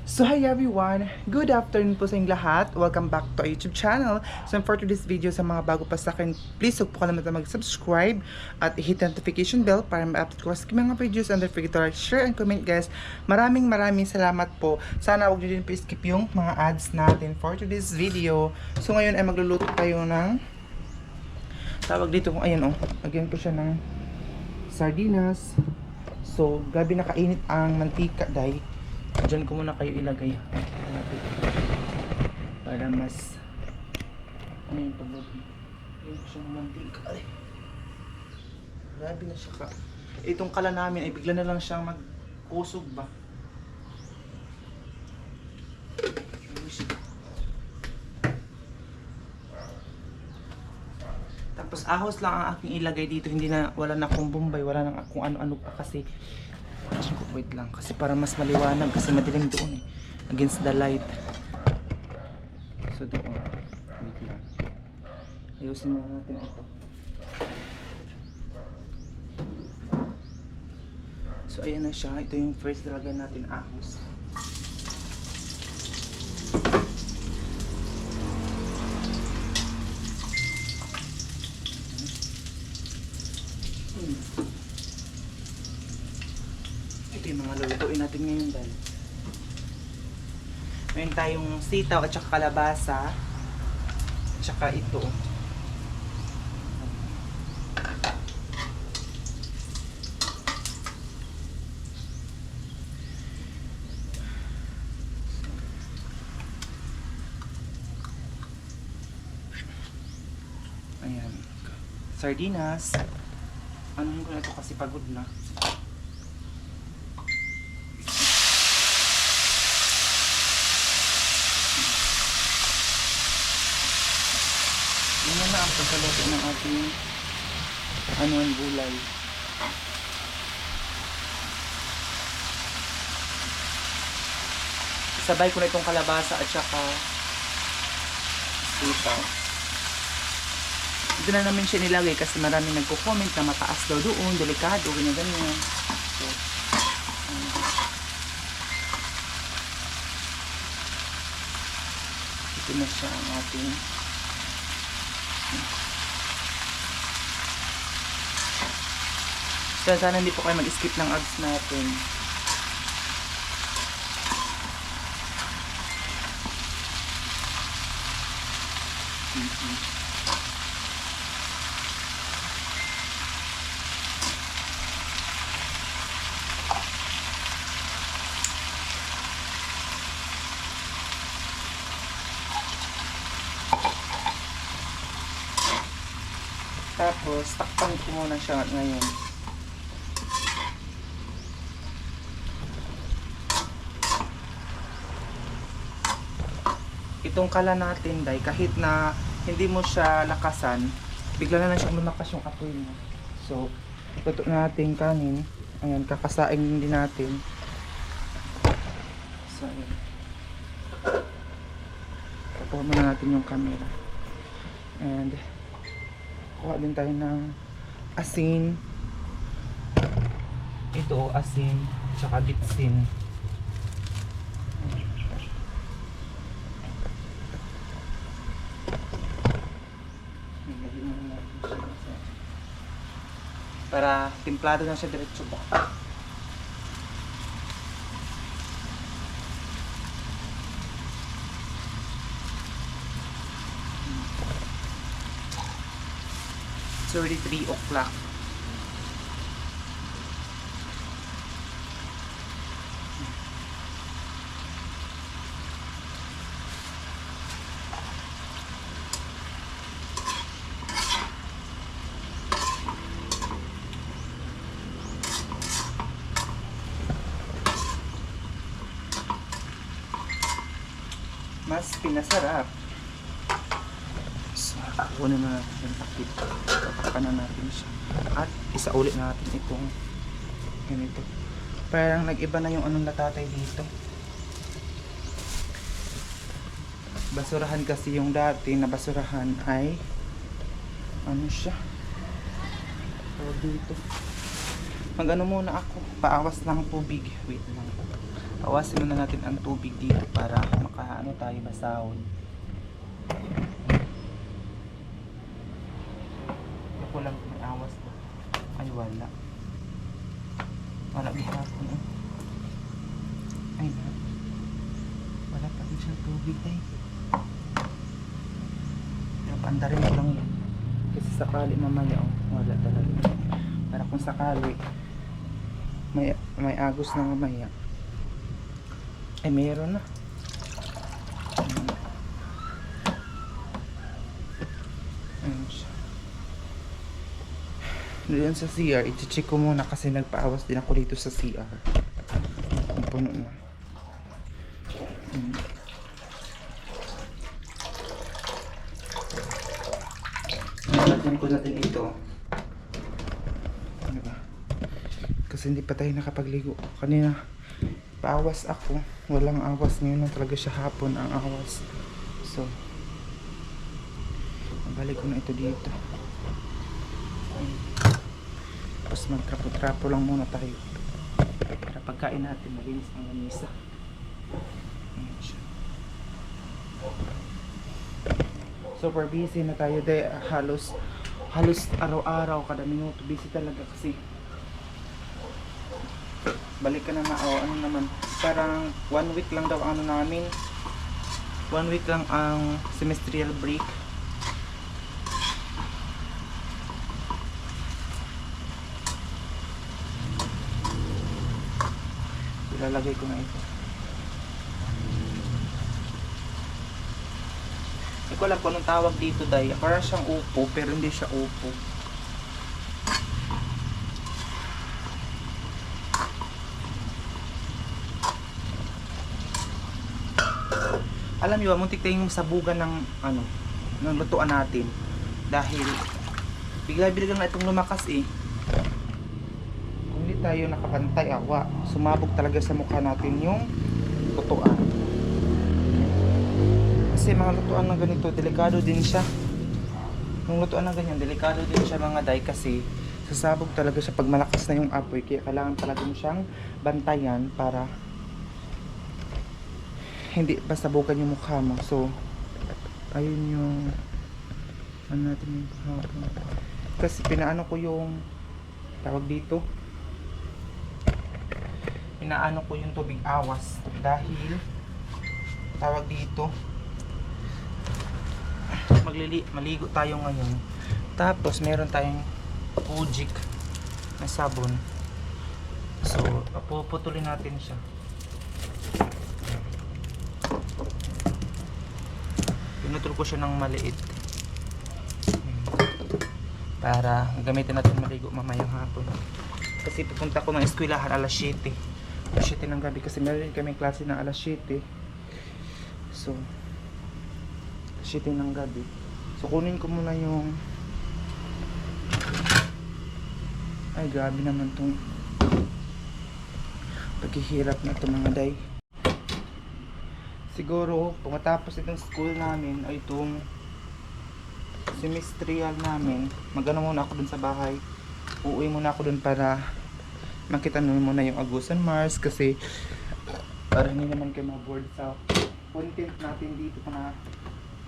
So hi everyone! Good afternoon po sa inyong lahat. Welcome back to our YouTube channel. So for today's video, sa mga bago pa sa akin, please huwag po kalimutan mag-subscribe at hit the notification bell para ma-update ko sa mga videos, and don't forget to like, share, and comment guys. Maraming salamat po. Sana huwag nyo din skip yung mga ads natin for today's video. So ngayon ay magluluto tayo ng tawag dito kung ayun lagyan ko siya ng sardinas. So grabe nakainit ang mantika dahil diyan ko muna kayo ilagay para mas ano yung pagbabi yung siyang mantika. Ay, grabe na siya ka. Itong kala namin ay bigla na lang siyang magkusog ba. Tapos ahos lang ang aking ilagay dito, hindi na, wala na akong bombay, wala na kung ano-ano pa kasi wait lang, kasi para mas maliwanag kasi madilim doon against the light. So doon, wait lang, ayusin mo natin ito. So ayan na siya, ito yung first talaga natin ahos. Ito yung mga lulutuin natin ngayon dahil meron tayong sitaw at saka kalabasa at saka ito ayan, sardinas. Ano ko na ito kasi pagod na. Yan na ang pagkaluto ng ating anuan gulay. Sabay ko na itong kalabasa at saka sitaw. Ito na namin siya nilagay kasi maraming nagko-comment na mataas daw doon, delikado, ganyan. So, ito na siya ang ating so, sana hindi po kayo mag-skip ng ads natin. Tapos, takpan ko muna siya ngayon. Itong kala natin, dahil kahit na hindi mo siya lakasan, bigla na lang siyang lumakas yung apoy mo. So, ituto natin kanin. Ayan, kakasain din natin. So, ayan. Tapuhan muna natin yung camera. And, kuha din tayo ng asin. Ito, asin, tsaka bitsin. Para timplado na siya diretso ba. It's already 3 o'clock. Mas pinasarap. So, kunin na natin yung takip. Tapakan na natin siya. At isa ulit natin itong ganito. Parang nag-iba na yung anong natatay dito. Basurahan kasi yung dati na basurahan ay ano siya. So, dito. Mag ano muna ako. Paawas lang tubig. Wait lang. Awasin muna natin ang tubig dito para makaano tayo basahon. Ako lang may awas to. Ay wala. Wala bihapon eh. Ay na. Wala pa rin siyang tubig ay. Pandarin ko lang yan. Kasi sakali mamaya oh, wala talaga. Para kung sakali may agos na mamaya. Ay meron na. Ayun siya. Doon sa CR, i-check ko muna kasi nagpaawas din ako dito sa CR. Ang puno na. Nalagyan ko natin ito. Ano ba? Kasi hindi pa tayo nakapagligo. Kanina, paawas ako. Walang awas. Ngayon na talaga siya hapon ang awas. So, balik ko na ito dito. Tapos magtrapo-trapo lang muna tayo. Para pagkain natin, malinis ang lamisa. Ayan siya. Super busy na tayo dahil halos araw-araw kada minuto busy talaga kasi balik ka na ano naman parang 1 week lang daw ano namin 1 week lang ang semestrial break. Ilalagay ko na ito. Hindi ko alam kung anong tawag dito dahil parang siyang upo pero hindi siya upo. Alam niyo, muntik tayong sabugan ng ano, ng lutuan natin dahil bigla-bigla na itong lumakas eh. Kung hindi tayo nakapantay awa, sumabog talaga sa mukha natin yung lutuan. Kasi mga lutuan na ganito, delikado din siya. Yung lutuan na ganyan, delikado din siya mga day kasi sasabog talaga siya pag malakas na yung apoy. Kaya kailangan talaga mo siyang bantayan para hindi basta bukan yung mukha mo. So, ayun yung ano natin yung kahapon. Kasi pinaano ko yung tawag dito. Pinaano ko yung tubig awas dahil tawag dito maligo tayo ngayon. Tapos meron tayong Kojic na sabon. So, puputulin natin siya. Pinutol ko siya ng maliit para gamitin natin maligo mamayang hapon. Kasi pupunta ko ng eskwelahan alas 7. Alas 7 ng gabi kasi meron kami klase ng alas 7. So, 7 ng gabi. So kunin ko muna yung ay grabe naman tong paghihirap na ito mga day. Siguro pagkatapos itong school namin ay itong semestrial namin, magano muna ako dun sa bahay. Uuwi muna ako dun para makita naman muna yung Agusan Mars kasi para hindi naman kayo ma-board sa content natin dito na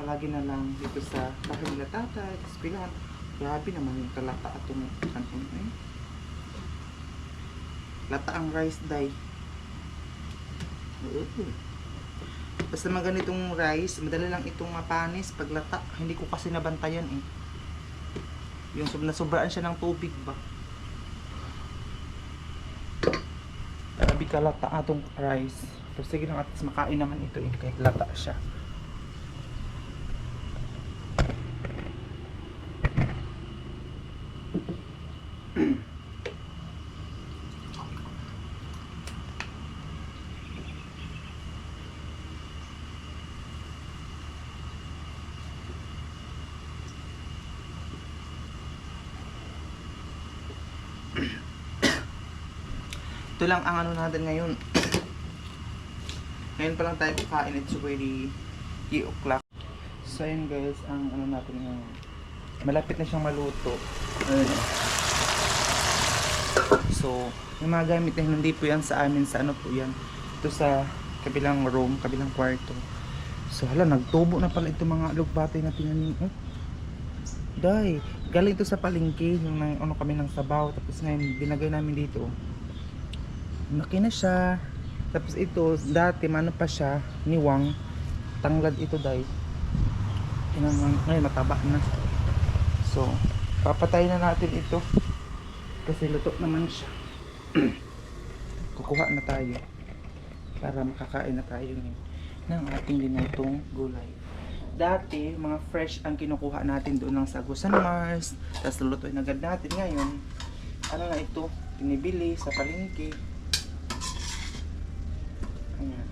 palagi na lang dito sa bahay nila tatay, eskwelahan. Grabe naman yung talata at yung kanton eh. Lata ang rice dye. Basta mga ganitong rice, madali lang itong mapanis pag lata. Hindi ko kasi nabantayan eh. Yung nasobraan siya ng tubig ba. Grabe ka lata atong rice. Pero sige lang at makain naman ito eh, kahit lata siya. Ito lang ang ano natin ngayon. Ngayon pa lang tayo kakain. It's already 8 o'clock. So yun guys, ang ano natin ngayon. Malapit na siyang maluto. So, yung mga gamit na hindi po yan sa amin. Sa ano po yan? dito sa kabilang room, kabilang kwarto. So hala, nagtubo na pala itong mga lugbatay na tinanim. Oh, day, galing ito sa palengke, yung ano kami ng sabaw, tapos ngayon binagay namin dito. Laki na siya. Tapos ito, dati mano pa siya, niwang, tanglad ito day. Ngayon mataba na. So, papatay na natin ito. Kasi luto naman siya. Kukuha na tayo. Para makakain na tayo ng ating linutong gulay. Dati, mga fresh ang kinukuha natin doon ng Sagusan Mars. Tapos lulutuin agad natin. Ngayon, ano na ito? Pinibili sa palengke. Ayan.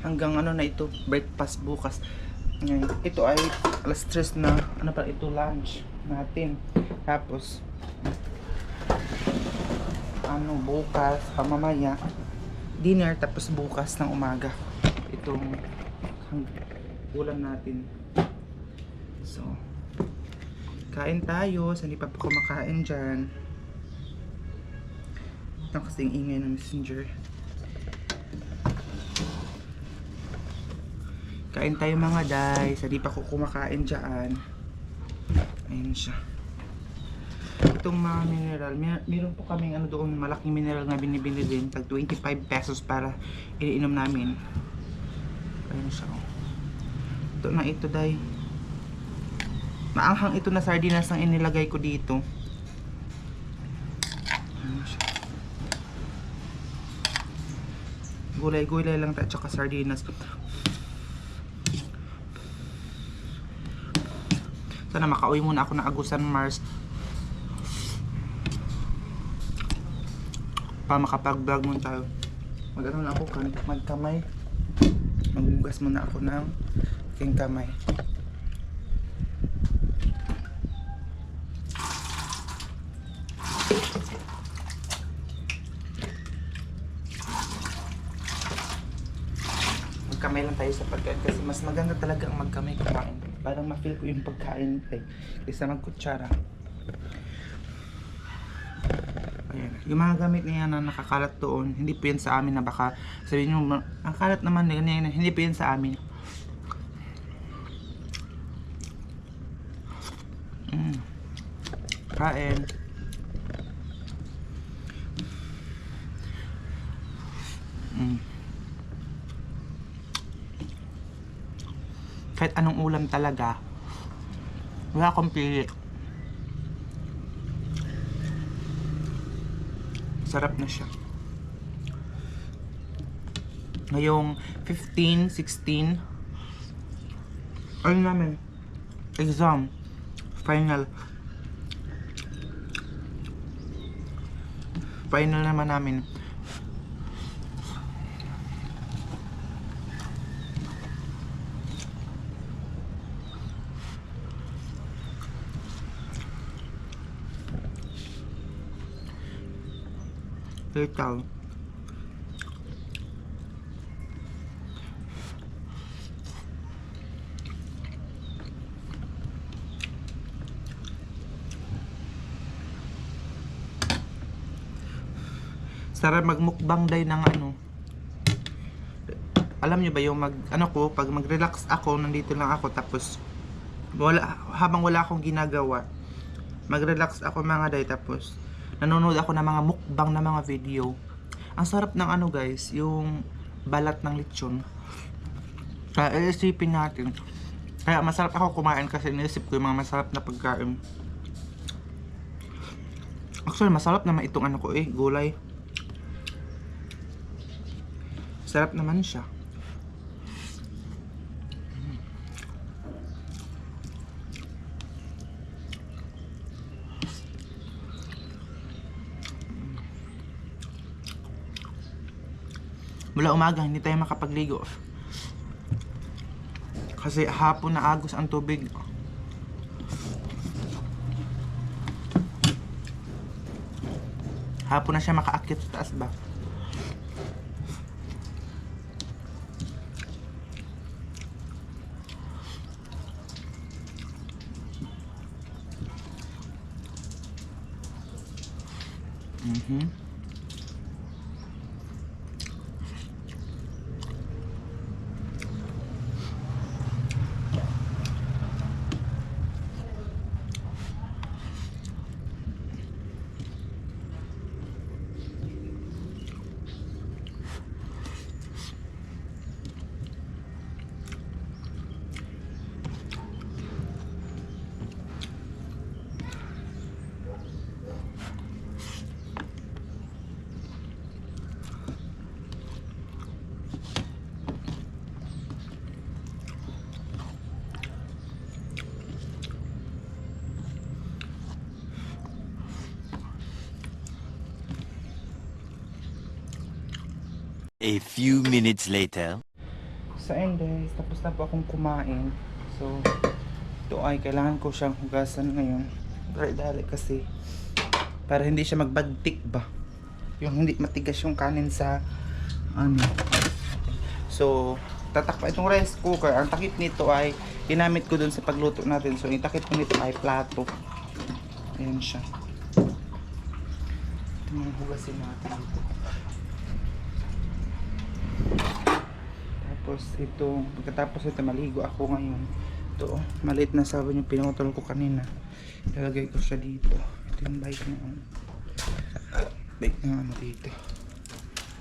Hanggang ano na ito, breakfast bukas. Ngayon, ito ay alas 3 na, ano pa ito, lunch natin. Tapos, ano, bukas, pamamaya, dinner, tapos bukas ng umaga. Itong ulam natin. So, kain tayo, sa hindi pa po kumakain dyan. Ito kasing ingay ng messenger. Kain tayo mga day, sa hindi pa ko kumakain dyan. Ayan siya. Itong mga mineral, meron po kaming ano doon, malaking mineral na binibili din, tag 25 pesos para iniinom namin. Ayan siya. Ito na ito day. Maanghang ito na sardinas ang inilagay ko dito. Gulay-gulay lang at saka sardinas. Sana makauwi muna ako ng Agusan Mars para makapag-vlog muna tayo. Mag-ano na ako, magkamay. Magbugas muna ako ng aking kamay. Magkamay lang tayo sa pagkain kasi mas maganda talaga ang magkamay kumain. Parang ma-feel ko yung pagkain kaysa magkutsara. Ayan. Yung mga gamit na yan na nakakalat doon, hindi po yan sa amin na baka sabihin nyo, ang kalat naman na hindi po yan sa amin. Kain. Kahit anong ulam talaga, wala akong pili. Sarap na siya. Ngayong 15, 16, ano namin, exam, final naman namin. Ikaw. Sarap magmukbang day ng ano. Alam niyo ba yung pag mag-relax ako, nandito lang ako tapos habang wala akong ginagawa, mag-relax ako mga day tapos nanonood ako ng mga mukbang na mga video. Ang sarap ng ano guys, yung balat ng lechon. Kaya isipin natin. Kaya masarap ako kumain kasi naisip ko yung mga masarap na pagkain. Actually masarap naman itong ano ko gulay. Sarap naman siya. Mula umaga hindi tayo makapagligo kasi hapon na agos ang tubig. Hapon na siya makaakyat sa taas ba. Mhm. A few minutes later. So ayun guys, tapos na po akong kumain. So, ito ay kailangan ko siyang hugasan ngayon. Dali kasi para hindi siya magbagtik ba. Yung hindi matigas yung kanin sa ano. So, tatakpa itong rice cooker. Ang takip nito ay ginamit ko dun sa pagluto natin. So, yung takip ko nito ay plato. Ayan siya. Ito mga hugasin natin dito. Tapos ito, pagkatapos ito maligo ako ngayon. Ito, maliit na sabon yung pinutol ko kanina. Ilalagay ko siya dito. Ito yung bike na bike na ano dito.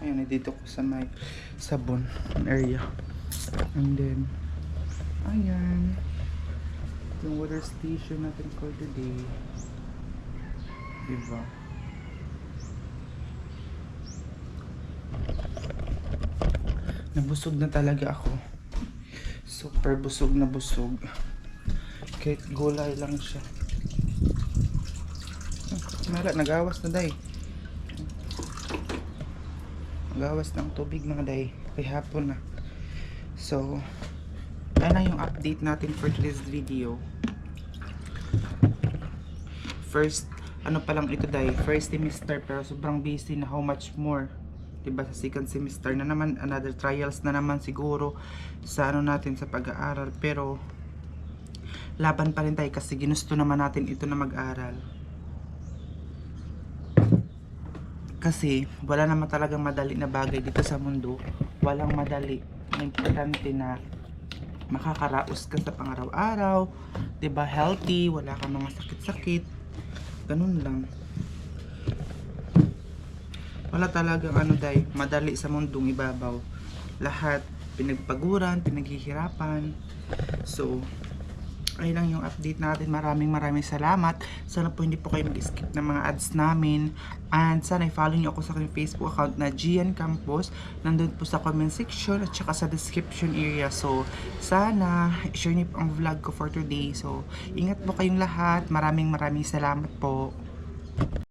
Ayan, dito ko sa may sabon area. And then, ayan. Yung water station natin for today. Diba? Nabusog na talaga ako. Super busog na busog. Kahit gulay lang siya. Mara, nagawas na day. Nagawas ng tubig mga day. Kay hapon na. So, ayan na yung update natin for today's video. First, ano pa lang ito day. First semester pero sobrang busy na how much more. Diba sa second semester na naman, another trials na naman siguro sa ano natin sa pag-aaral, pero laban pa rin tayo kasi ginusto naman natin ito na mag-aral kasi wala naman talagang madali na bagay dito sa mundo. Walang madali. Ang importante na makakaraos ka sa pang-araw-araw, diba, healthy, wala kang mga sakit-sakit, ganun lang. Wala talagang ano day, madali sa mundong ibabaw. Lahat pinagpaguran, pinaghihirapan. So, ayun lang yung update natin. Maraming salamat. Sana po hindi po kayo mag-skip ng mga ads namin. And sana i-follow nyo ako sa aking Facebook account na Gian Campos. Nandun po sa comment section at saka sa description area. So, sana share niyo po ang vlog ko for today. So, ingat po kayong lahat. Maraming salamat po.